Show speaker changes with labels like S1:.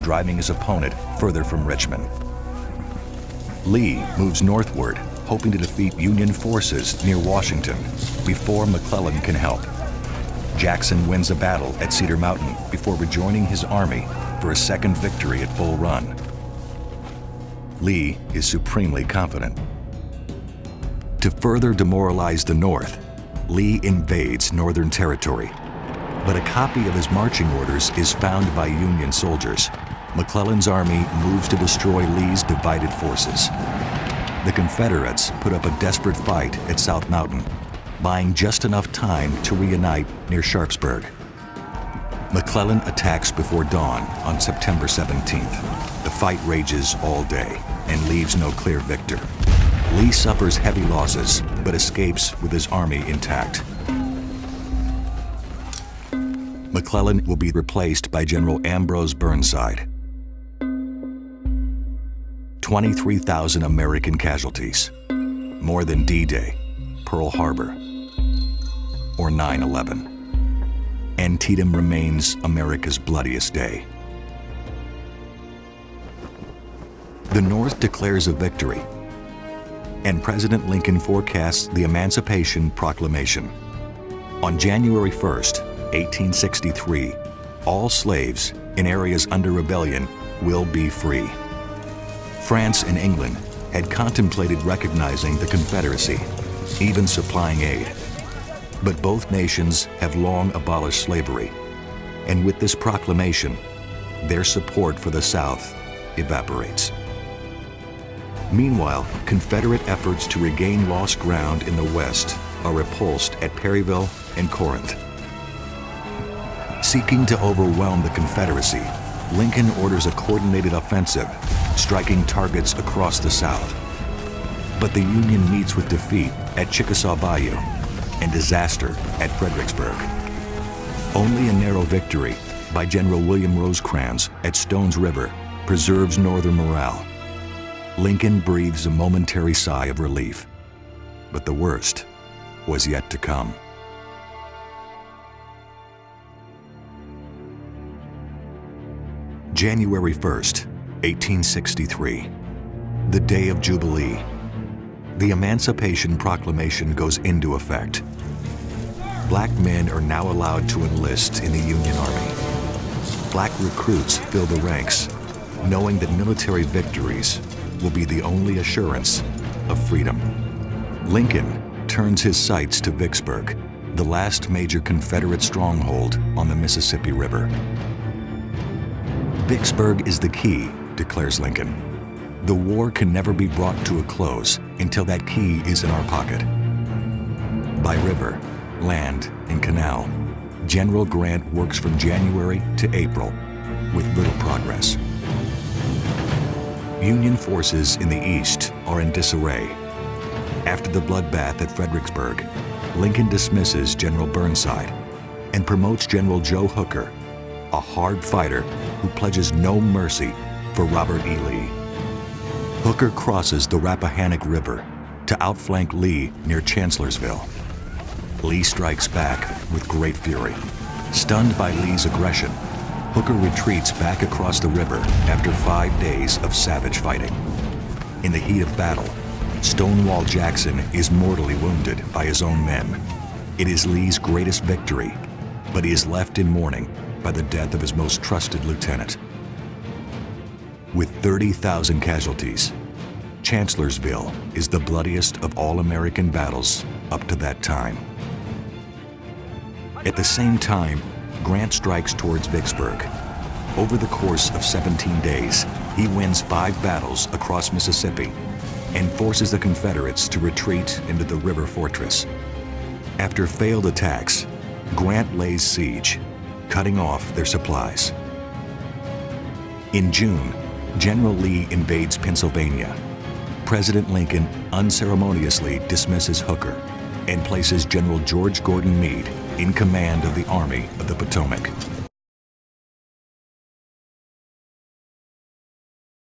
S1: driving his opponent further from Richmond. Lee moves northward, hoping to defeat Union forces near Washington before McClellan can help. Jackson wins a battle at Cedar Mountain before rejoining his army for a second victory at Bull Run. Lee is supremely confident. To further demoralize the North, Lee invades Northern Territory, but a copy of his marching orders is found by Union soldiers. McClellan's army moves to destroy Lee's divided forces. The Confederates put up a desperate fight at South Mountain, buying just enough time to reunite near Sharpsburg. McClellan attacks before dawn on September 17th. The fight rages all day and leaves no clear victor. Lee suffers heavy losses, but escapes with his army intact. McClellan will be replaced by General Ambrose Burnside. 23,000 American casualties, more than D-Day, Pearl Harbor, or 9/11. Antietam remains America's bloodiest day. The North declares a victory, and President Lincoln forecasts the Emancipation Proclamation. On January 1st, 1863, all slaves in areas under rebellion will be free. France and England had contemplated recognizing the Confederacy, even supplying aid. But both nations have long abolished slavery, and with this proclamation, their support for the South evaporates. Meanwhile, Confederate efforts to regain lost ground in the West are repulsed at Perryville and Corinth. Seeking to overwhelm the Confederacy, Lincoln orders a coordinated offensive, striking targets across the South. But the Union meets with defeat at Chickasaw Bayou and disaster at Fredericksburg. Only a narrow victory by General William Rosecrans at Stones River preserves Northern morale. Lincoln breathes a momentary sigh of relief, but the worst was yet to come. January 1st, 1863, the day of Jubilee. The Emancipation Proclamation goes into effect. Black men are now allowed to enlist in the Union Army. Black recruits fill the ranks, knowing that military victories will be the only assurance of freedom. Lincoln turns his sights to Vicksburg, the last major Confederate stronghold on the Mississippi River. Vicksburg is the key, declares Lincoln. The war can never be brought to a close until that key is in our pocket. By river, land, and canal, General Grant works from January to April with little progress. Union forces in the East are in disarray. After the bloodbath at Fredericksburg, Lincoln dismisses General Burnside and promotes General Joe Hooker, a hard fighter who pledges no mercy for Robert E. Lee. Hooker crosses the Rappahannock River to outflank Lee near Chancellorsville. Lee strikes back with great fury. Stunned by Lee's aggression, Hooker retreats back across the river after 5 days of savage fighting. In the heat of battle, Stonewall Jackson is mortally wounded by his own men. It is Lee's greatest victory, but he is left in mourning by the death of his most trusted lieutenant. With 30,000 casualties, Chancellorsville is the bloodiest of all American battles up to that time. At the same time, Grant strikes towards Vicksburg. Over the course of 17 days, he wins 5 battles across Mississippi and forces the Confederates to retreat into the river fortress. After failed attacks, Grant lays siege, cutting off their supplies. In June, General Lee invades Pennsylvania. President Lincoln unceremoniously dismisses Hooker and places General George Gordon Meade in command of the Army of the Potomac.